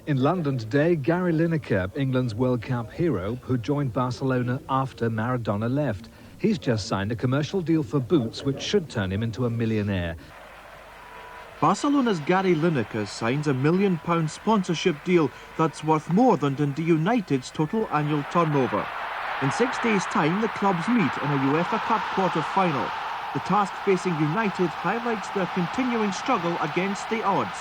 In London today, Gary Lineker, England's World Cup hero, who joined Barcelona after Maradona left. He's just signed a commercial deal for boots, which should turn him into a millionaire. Barcelona's Gary Lineker signs a £1 million sponsorship deal that's worth more than Dundee United's total annual turnover. In 6 days' time, the clubs meet in a UEFA Cup quarter-final. The task facing United highlights their continuing struggle against the odds.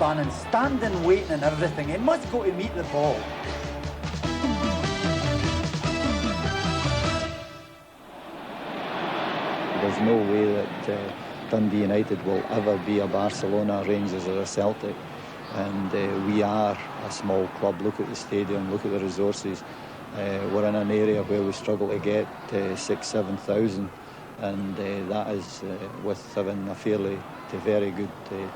And standing, waiting and everything. It must go to meet the ball. There's no way that Dundee United will ever be a Barcelona, Rangers or a Celtic. And we are a small club. Look at the stadium, look at the resources. We're in an area where we struggle to get 6,000-7,000. And that is with having a fairly very good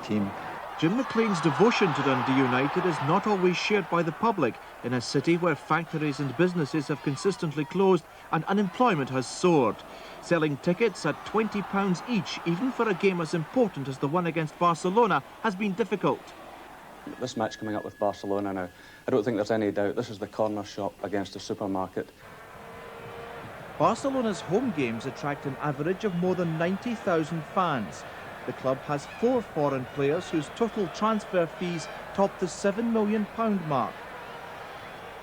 team. Jim McLean's devotion to Dundee United is not always shared by the public in a city where factories and businesses have consistently closed and unemployment has soared. Selling tickets at £20 each, even for a game as important as the one against Barcelona, has been difficult. This match coming up with Barcelona now, I don't think there's any doubt this is the corner shop against a supermarket. Barcelona's home games attract an average of more than 90,000 fans. The club has 4 foreign players whose total transfer fees top the £7 million mark.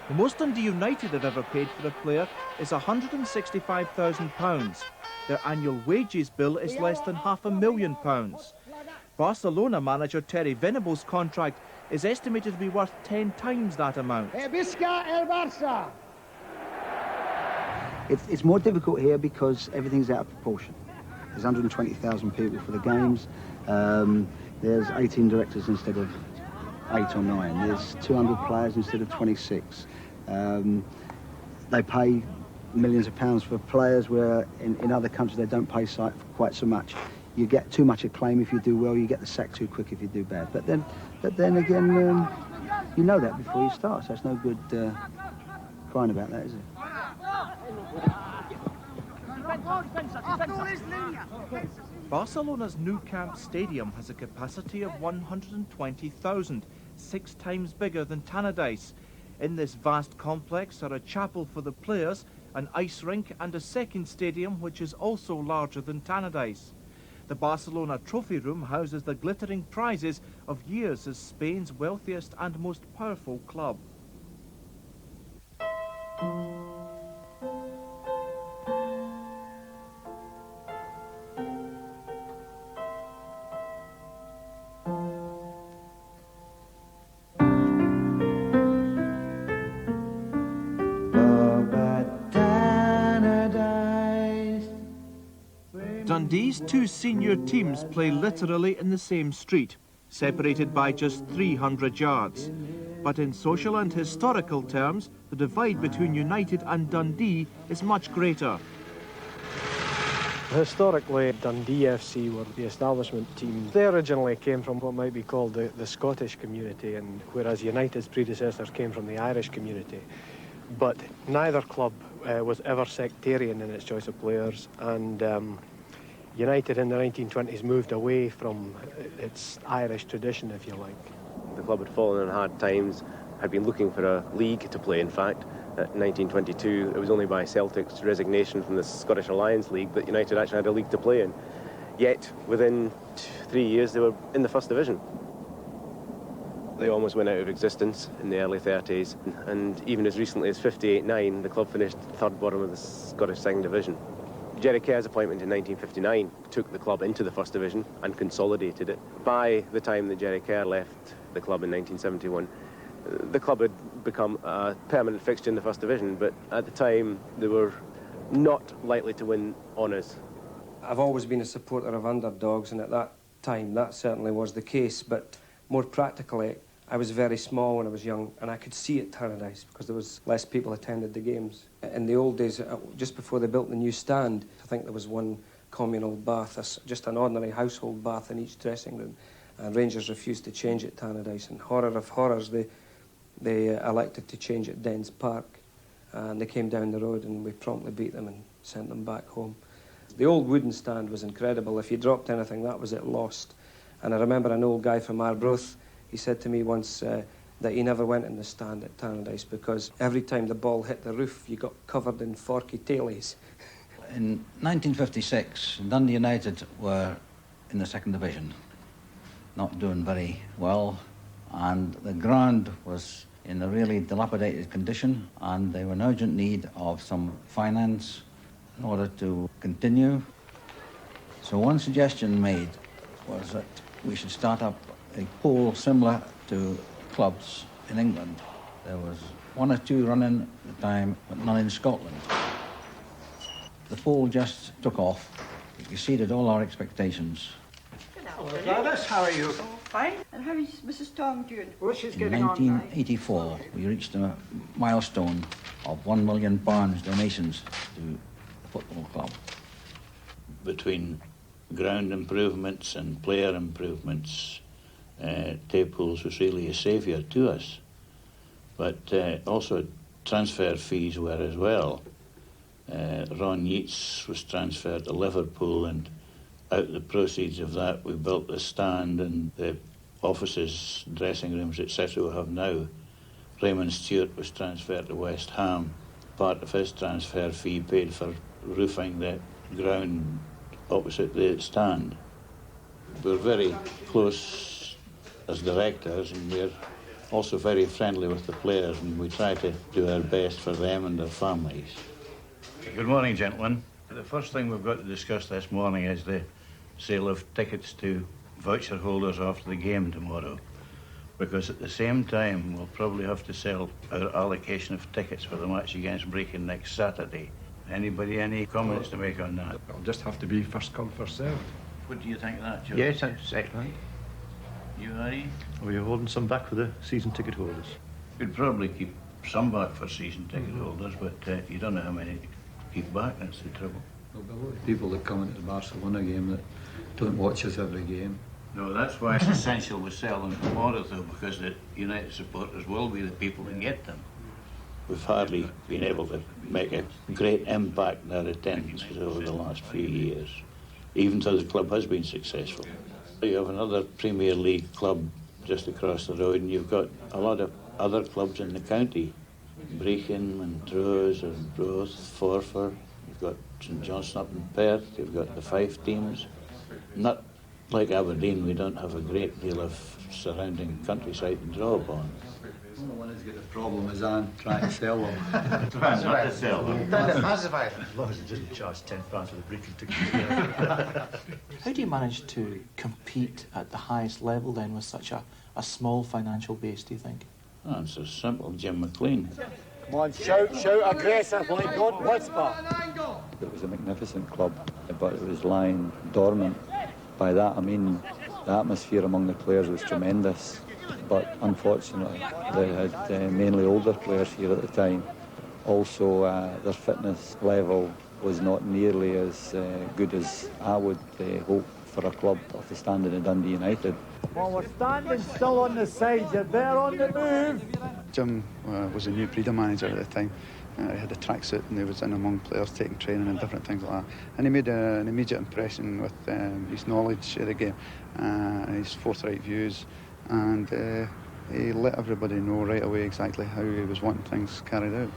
The most Dundee United have ever paid for a player is £165,000. Their annual wages bill is less than £500,000. Barcelona manager Terry Venable's contract is estimated to be worth 10 times that amount. It's more difficult here because everything's out of proportion. There's 120,000 people for the games. There's 18 directors instead of 8 or 9. There's 200 players instead of 26. They pay millions of pounds for players where in other countries they don't pay quite so much. You get too much acclaim if you do well, you get the sack too quick if you do bad. But then again, you know that before you start, so it's no good crying about that, is it? Barcelona's Nou Camp Stadium has a capacity of 120,000, 6 times bigger than Tannadice. In this vast complex are a chapel for the players, an ice rink and a second stadium which is also larger than Tannadice. The Barcelona Trophy Room houses the glittering prizes of years as Spain's wealthiest and most powerful club. Dundee's 2 senior teams play literally in the same street, separated by just 300 yards. But in social and historical terms, the divide between United and Dundee is much greater. Historically, Dundee FC were the establishment team. They originally came from what might be called the Scottish community, and whereas United's predecessors came from the Irish community. But neither club was ever sectarian in its choice of players, and United in the 1920s moved away from its Irish tradition, if you like. The club had fallen on hard times, had been looking for a league to play, in fact. In 1922, it was only by Celtic's resignation from the Scottish Alliance League that United actually had a league to play in. Yet, within 3 years, they were in the First Division. They almost went out of existence in the early 30s, and even as recently as 58-9, the club finished third bottom of the Scottish Second Division. Jerry Kerr's appointment in 1959 took the club into the First Division and consolidated it. By the time that Jerry Kerr left the club in 1971, the club had become a permanent fixture in the First Division, but at the time they were not likely to win honours. I've always been a supporter of underdogs, and at that time that certainly was the case, but more practically, I was very small when I was young, and I could see at Tannadice because there was less people attended the games. In the old days, just before they built the new stand, I think there was one communal bath, just an ordinary household bath in each dressing room. And Rangers refused to change it Tannadice, and horror of horrors, they elected to change it Dens Park. And they came down the road and we promptly beat them and sent them back home. The old wooden stand was incredible. If you dropped anything, that was it lost. And I remember an old guy from Arbroath, he said to me once that he never went in the stand at Tannadice because every time the ball hit the roof, you got covered in forky tailies. In 1956, Dundee United were in the second division, not doing very well, and the ground was in a really dilapidated condition, and they were in urgent need of some finance in order to continue. So one suggestion made was that we should start up a pool similar to clubs in England. There was one or two running at the time, but none in Scotland. The pool just took off. It exceeded all our expectations. Hello, Gladys, how are you? Oh, fine. And how is Mrs. Tom doing? Well, she's In getting 1984, we reached a milestone of £1 million donations to the football club. Between ground improvements and player improvements, Taypools was really a saviour to us. But also transfer fees were as well. Ron Yeats was transferred to Liverpool, and out of the proceeds of that we built the stand and the offices, dressing rooms, etc. we have now. Raymond Stewart was transferred to West Ham. Part of his transfer fee paid for roofing the ground opposite the stand. We're very close as directors, and we're also very friendly with the players, and we try to do our best for them and their families. Good morning, gentlemen. The first thing we've got to discuss this morning is the sale of tickets to voucher holders after the game tomorrow, because at the same time we'll probably have to sell our allocation of tickets for the match against Brecon next Saturday. Anybody any comments to make on that? It'll just have to be first come, first served. What do you think of that, Joe? Yes, that's excellent. You, Harry? We're holding some back for the season ticket holders. We'd probably keep some back for season ticket holders, but you don't know how many to keep back, that's the trouble. There'll be a lot of people that come into the Barcelona game that don't watch us every game. No, that's why it's essential we sell them tomorrow, though, because the United supporters will be the people that get them. We've hardly been able to make a great impact in our attendances over the last few years, even though the club has been successful. You have another Premier League club just across the road, and you've got a lot of other clubs in the county. Brecon, Montrose, Arbroath, Forfar. You've got St Johnstone up in Perth. You've got the Fife teams. Not like Aberdeen, we don't have a great deal of surrounding countryside to draw upon. The only one who's got a problem is Anne trying to sell them. Trying not to sell them. As long as it doesn't charge £10 for the Brecon ticket. How do you manage to compete at the highest level then with such a small financial base, do you think? Oh, it's so simple, Jim McLean. Come on, shout aggressively, don't whisper. It was a magnificent club, but it was lying dormant. By that I mean the atmosphere among the players was tremendous, but unfortunately they had mainly older players here at the time. Also their fitness level was not nearly as good as I would hope for a club of the standard of Dundee United. Well, we're standing still on the side, you're better on the move. Jim was a new breeder manager at the time. He had a tracksuit and he was in among players taking training and different things like that. And he made an immediate impression with his knowledge of the game and his forthright views. And he let everybody know right away exactly how he was wanting things carried out.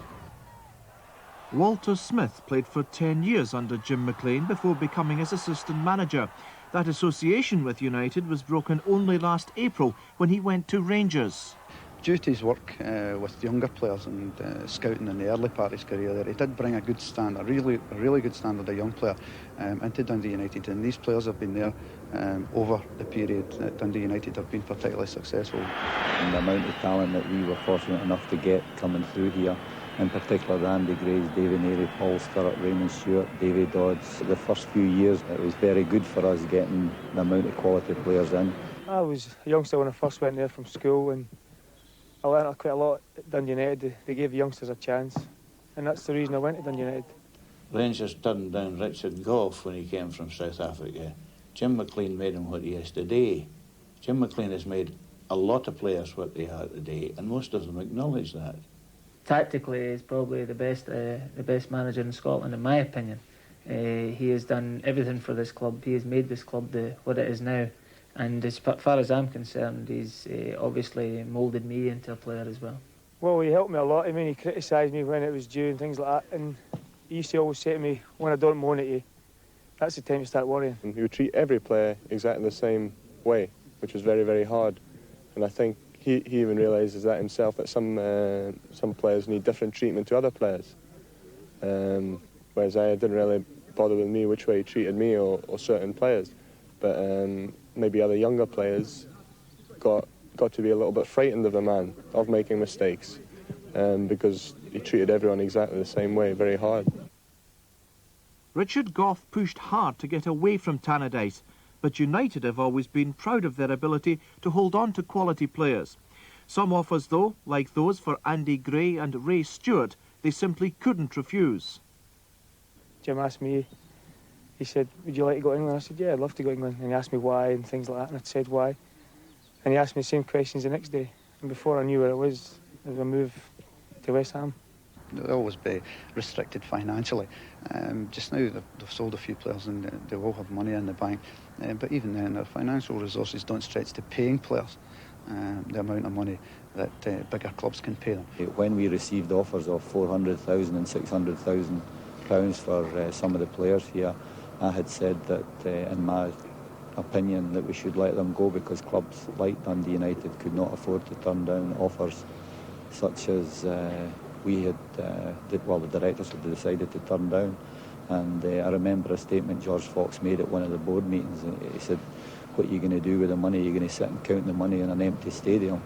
Walter Smith played for 10 years under Jim McLean before becoming his assistant manager. That association with United was broken only last April when he went to Rangers. Jute's work with younger players and scouting in the early part of his career there, he did bring a good standard, a really good standard of young player into Dundee United, and these players have been there over the period that Dundee United have been particularly successful. And the amount of talent that we were fortunate enough to get coming through here, in particular the Andy Grays, David Neary, Paul Sturrock, Raymond Stewart, David Dodds. The first few years it was very good for us getting the amount of quality players in. I was a youngster when I first went there from school, and I learned quite a lot at Dundee United. They gave the youngsters a chance, and that's the reason I went to Dundee United. Rangers turned down Richard Gough when he came from South Africa. Jim McLean made him what he is today. Jim McLean has made a lot of players what they are today, and most of them acknowledge that. Tactically, he's probably the best manager in Scotland, in my opinion. He has done everything for this club. He has made this club what it is now. And as far as I'm concerned, he's obviously moulded me into a player as well. Well, he helped me a lot. I mean, he criticised me when it was due and things like that. And he used to always say to me, when I don't moan at you, that's the time to start worrying. He would treat every player exactly the same way, which was very, very hard. And I think he even realises that himself, that some players need different treatment to other players. Whereas I didn't really bother with me which way he treated me or certain players. But maybe other younger players got to be a little bit frightened of the man, of making mistakes, because he treated everyone exactly the same way, very hard. Richard Gough pushed hard to get away from Tannadice, but United have always been proud of their ability to hold on to quality players. Some offers, though, like those for Andy Gray and Ray Stewart, they simply couldn't refuse. Jim asked me, he said, would you like to go to England? I said, yeah, I'd love to go to England. And he asked me why and things like that, and I said why. And he asked me the same questions the next day. And before I knew where it was a move to West Ham. They'll always be restricted financially. Just now they've sold a few players and they will have money in the bank. But even then, their financial resources don't stretch to paying players the amount of money that bigger clubs can pay them. When we received offers of £400,000 and £600,000 for some of the players here, I had said that, in my opinion, that we should let them go because clubs like Dundee United could not afford to turn down offers such as the directors had decided to turn down. And I remember a statement George Fox made at one of the board meetings. He said, what are you going to do with the money? You're going to sit and count the money in an empty stadium.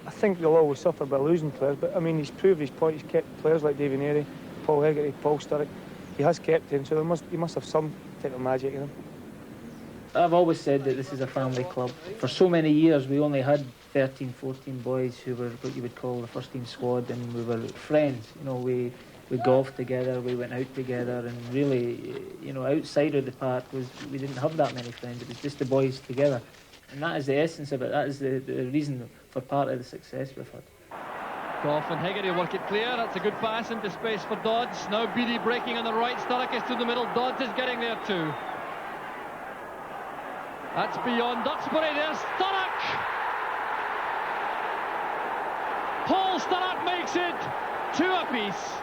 I think they'll always suffer by losing players, but I mean, he's proved his point. He's kept players like Davy Neary, Paul Hegarty, Paul Sturrock. He has kept him, so he must have some type of magic in him. I've always said that this is a family club. For so many years, we only had 13, 14 boys who were what you would call the first team squad, and we were friends. You know, we golfed together, we went out together, and really, you know, outside of the park we didn't have that many friends. It was just the boys together, and that is the essence of it. That is the reason for part of the success we've had. Gough and Hegarty work it clear. That's a good pass into space for Dodds. Now Beattie breaking on the right. Sturrock is to the middle. Dodds is getting there too. That's beyond Duxbury. There's Sturrock. Paul Sturrock makes it 2 apiece.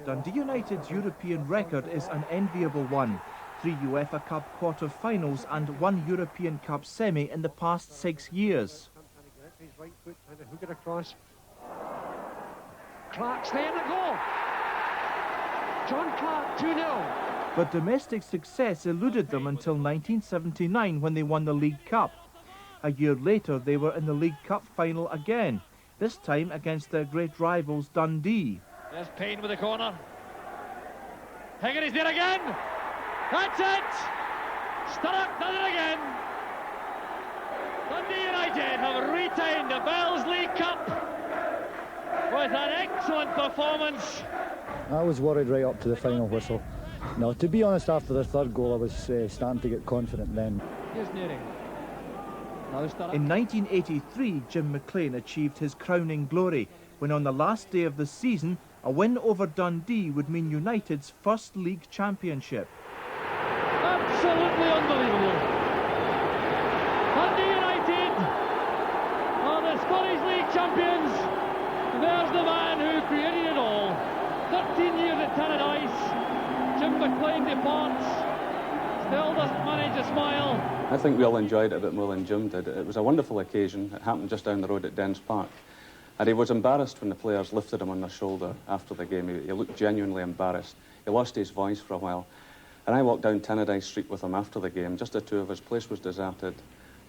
Dundee United's European record is an enviable one. 3 UEFA Cup quarter-finals and 1 European Cup semi in the past 6 years. His right foot and a hook it across. Clark's there to go. John Clark 2-0. But domestic success eluded them until 1979 when they won the League Cup. A year later they were in the League Cup final again, this time against their great rivals Dundee. There's Payne with the corner. Hegarty's there again. That's it. Sturrock does it again. Dundee United have retained the Bells League Cup with an excellent performance. I was worried right up to the final whistle. No, to be honest, after the third goal I was starting to get confident then. Here's Neary. In 1983, Jim McLean achieved his crowning glory when on the last day of the season a win over Dundee would mean United's first league championship. Absolutely unbelievable. Dundee United are the Scottish League champions. There's the man who created it all. 13 years at Tannadice. Jim McLean departs. Still doesn't manage to smile. I think we all enjoyed it a bit more than Jim did. It was a wonderful occasion. It happened just down the road at Dens Park. And he was embarrassed when the players lifted him on their shoulder after the game. He looked genuinely embarrassed. He lost his voice for a while. And I walked down Tannadice Street with him after the game, just the two of us. Place was deserted.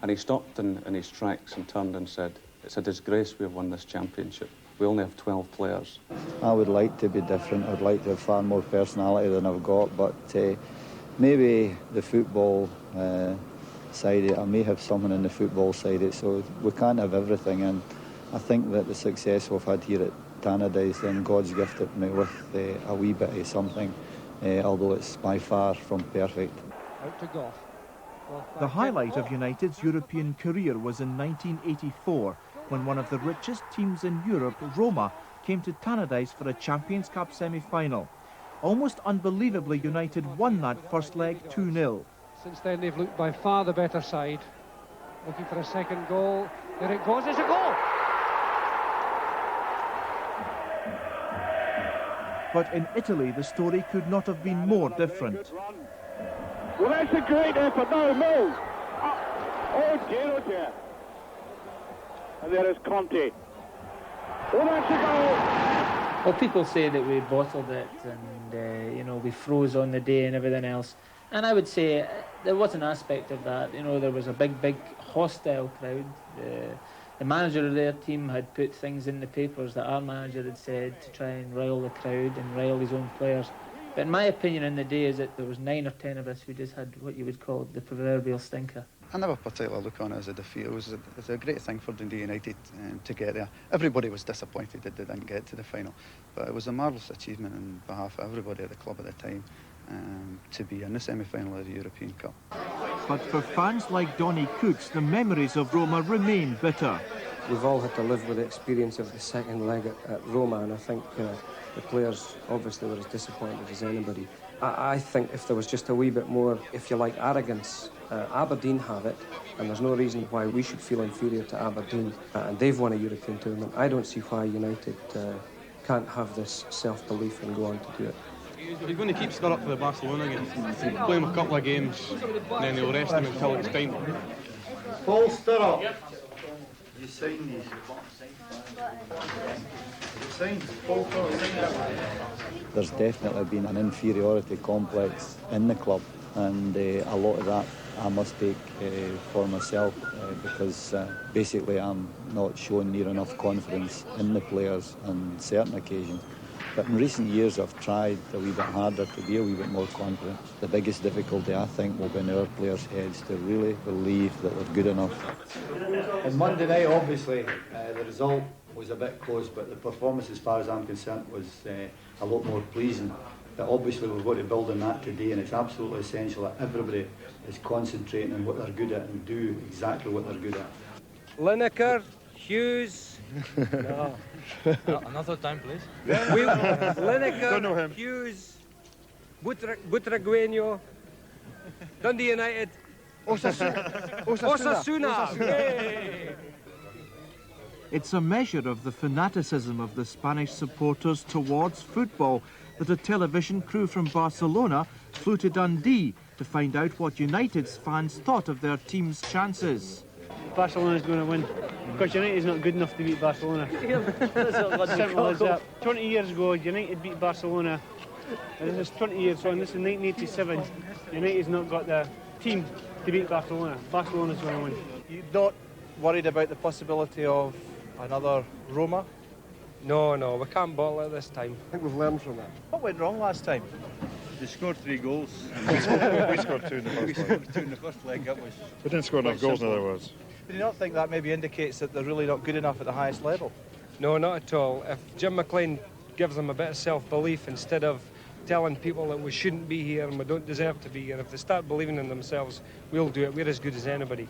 And he stopped in his tracks and turned and said, "It's a disgrace we have won this championship. We only have 12 players." I would like to be different. I'd like to have far more personality than I've got, but maybe the football side of it, I may have someone in the football side of it, so we can't have everything. And I think that the success we've had here at Tannadice, then God's gifted me with a wee bit of something, although it's by far from perfect. Out to Goff. The highlight of United's European career was in 1984, when one of the richest teams in Europe, Roma, came to Tannadice for a Champions Cup semi-final. Almost unbelievably, United won that first leg 2-0. Since then, they've looked by far the better side. Looking for a second goal. There it goes. It's a goal! But in Italy, the story could not have been more different. Well, that's a great effort. Now, Mills. Oh, dear. And there is Conte. Oh, that's a goal! Well, people say that we bottled it and, you know, we froze on the day and everything else. And I would say there was an aspect of that. You know, there was a big hostile crowd. The manager of their team had put things in the papers that our manager had said to try and rile the crowd and rile his own players. But in my opinion in the day is that there was 9 or 10 of us who just had what you would call the proverbial stinker. I never particularly look on it as a defeat. It was a great thing for Dundee United to get there. Everybody was disappointed that they didn't get to the final, but it was a marvellous achievement on behalf of everybody at the club at the time to be in the semi-final of the European Cup. But for fans like Donny Cooks, the memories of Roma remain bitter. We've all had to live with the experience of the second leg at Roma, and I think the players obviously were as disappointed as anybody. I think if there was just a wee bit more, if you like, arrogance, Aberdeen have it, and there's no reason why we should feel inferior to Aberdeen, and they've won a European tournament. I don't see why United can't have this self-belief and go on to do it. He's going to keep Scott up for the Barcelona game. Play him a couple of games, and then they'll rest him until it's time. Paul Stirrup. You sign these. There's definitely been an inferiority complex in the club, and a lot of that I must take for myself because basically I'm not showing near enough confidence in the players on certain occasions. But in recent years I've tried a wee bit harder to be a wee bit more confident. The biggest difficulty I think will be in our players' heads to really believe that they're good enough. On Monday night, obviously, the result was a bit close, but the performance, as far as I'm concerned, was a lot more pleasing. But obviously we've got to build on that today, and it's absolutely essential that everybody is concentrating on what they're good at and do exactly what they're good at. Lineker, Hughes. No. Another time, please. Lineker, Hughes, Butragueño, Dundee United, Osasuna. Yay! It's a measure of the fanaticism of the Spanish supporters towards football that a television crew from Barcelona flew to Dundee to find out what United's fans thought of their team's chances. Barcelona's going to win because United's not good enough to beat Barcelona. Simple as that. 20 years ago, United beat Barcelona. And this is 20 years on. This is 1987. United's not got the team to beat Barcelona. Barcelona's going to win. You're not worried about the possibility of another Roma? No, we can't bottle it this time. I think we've learned from that. What went wrong last time? They scored 3 goals. We scored 2 in the first leg. We scored 2 in the first leg. That was. We didn't score enough goals, in other words. Do you not think that maybe indicates that they're really not good enough at the highest level? No, not at all. If Jim McLean gives them a bit of self-belief instead of telling people that we shouldn't be here and we don't deserve to be here, if they start believing in themselves, we'll do it. We're as good as anybody.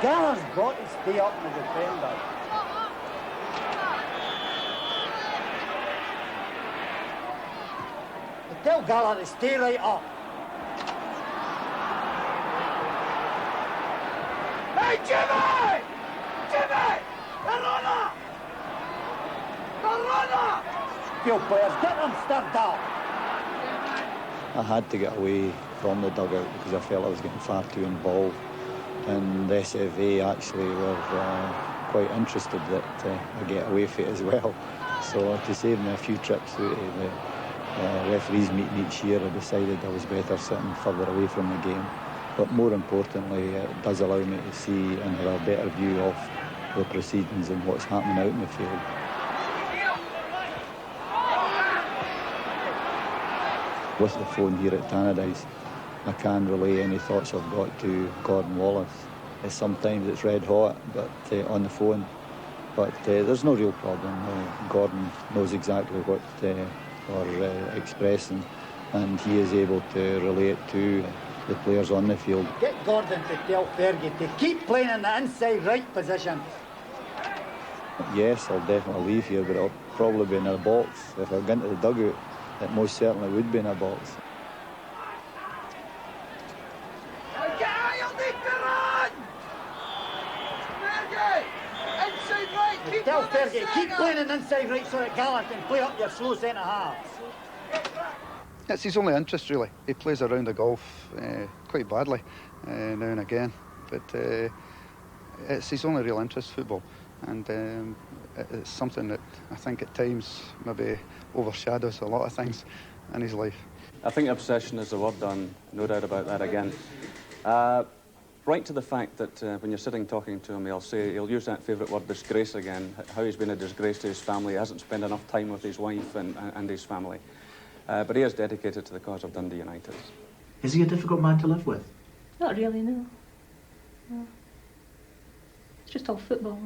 Gallagher's got to stay up in the defender. Tell Gallagher to stay right up. Hey, Jimmy! Jimmy! The runner! The runner! Field players, get them stirred up. I had to get away from the dugout because I felt I was getting far too involved. And the SFA actually were quite interested that I get away from it as well. So to save me a few trips to the referees meeting each year, I decided I was better sitting further away from the game. But more importantly, it does allow me to see and have a better view of the proceedings and what's happening out in the field. With the phone here at Tannadice, I can't relay any thoughts I've got to Gordon Wallace. Sometimes it's red hot, but on the phone. But there's no real problem. Gordon knows exactly what we're expressing, and he is able to relate to the players on the field. Get Gordon to tell Fergie to keep playing in the inside right position. Yes, I'll definitely leave here, but I'll probably be in a box. If I go into the dugout, it most certainly would be in a box. Tell Fergie, keep playing in inside right so that Gallant can play up your slow centre halves. It's his only interest, really. He plays around the golf quite badly now and again, but it's his only real interest, football, and it's something that I think at times maybe overshadows a lot of things in his life. I think obsession is the word, no doubt about that again. Right to the fact that when you're sitting talking to him, he'll use that favourite word, disgrace, again, how he's been a disgrace to his family. He hasn't spent enough time with his wife and his family. But he is dedicated to the cause of Dundee United. Is he a difficult man to live with? Not really, no. It's just all football.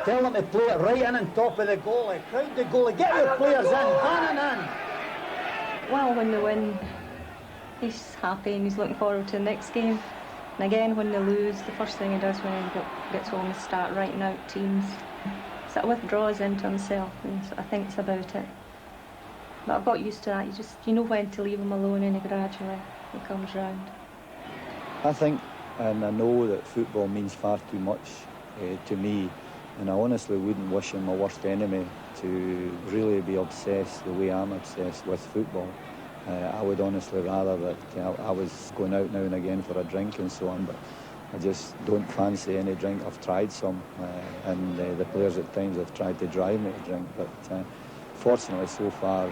Tell them to play it right in on top of the goalie. Crowd the goalie. Get your players in. Bannon in. Well, when they win, he's happy and he's looking forward to the next game. And again, when they lose, the first thing he does when he gets home is start writing out teams. Sort of withdraws into himself, and I think it's about it. But I've got used to that. You know when to leave him alone, and gradually he comes round. I think, and I know that football means far too much to me, and I honestly wouldn't wish him my worst enemy to really be obsessed the way I'm obsessed with football. I would honestly rather that I was going out now and again for a drink and so on, but I just don't fancy any drink. I've tried some, and the players at times have tried to drive me to drink, but fortunately so far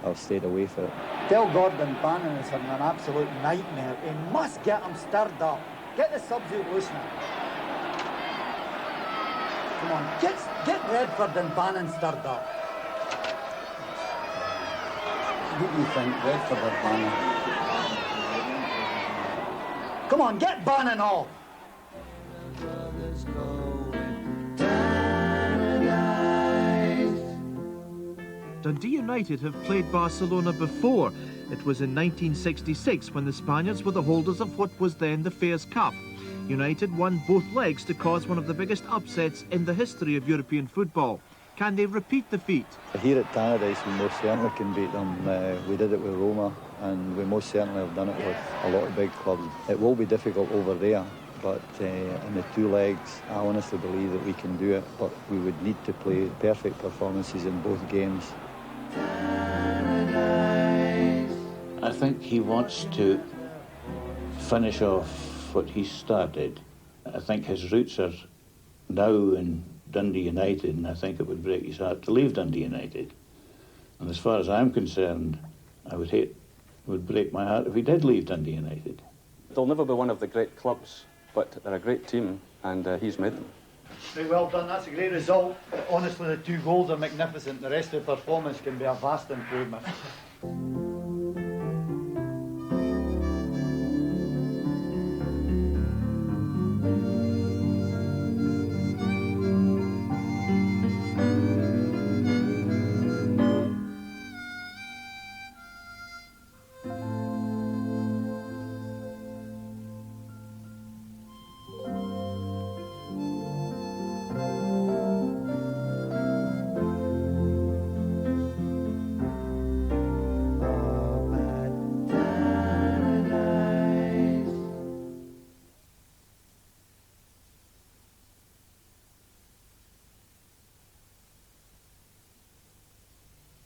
I've stayed away from it. Tell Gordon Bannon is having an absolute nightmare. He must get him stirred up. Get the subs out loose now. Come on, get Redford and Bannon stirred up. What do you think, Redford or Bannon? Come on, get Bannon off. Dundee United have played Barcelona before. It was in 1966 when the Spaniards were the holders of what was then the Fairs Cup. United won both legs to cause one of the biggest upsets in the history of European football. Can they repeat the feat? Here at Tannadice we most certainly can beat them. We did it with Roma, and we most certainly have done it with a lot of big clubs. It will be difficult over there, but in the two legs I honestly believe that we can do it, but we would need to play perfect performances in both games. I think he wants to finish off what he started. I think his roots are now in Dundee United, and I think it would break his heart to leave Dundee United. And as far as I'm concerned, it would break my heart if he did leave Dundee United. They'll never be one of the great clubs, but they're a great team, and he's made them. Very well done, that's a great result. Honestly, the 2 goals are magnificent. The rest of the performance can be a vast improvement.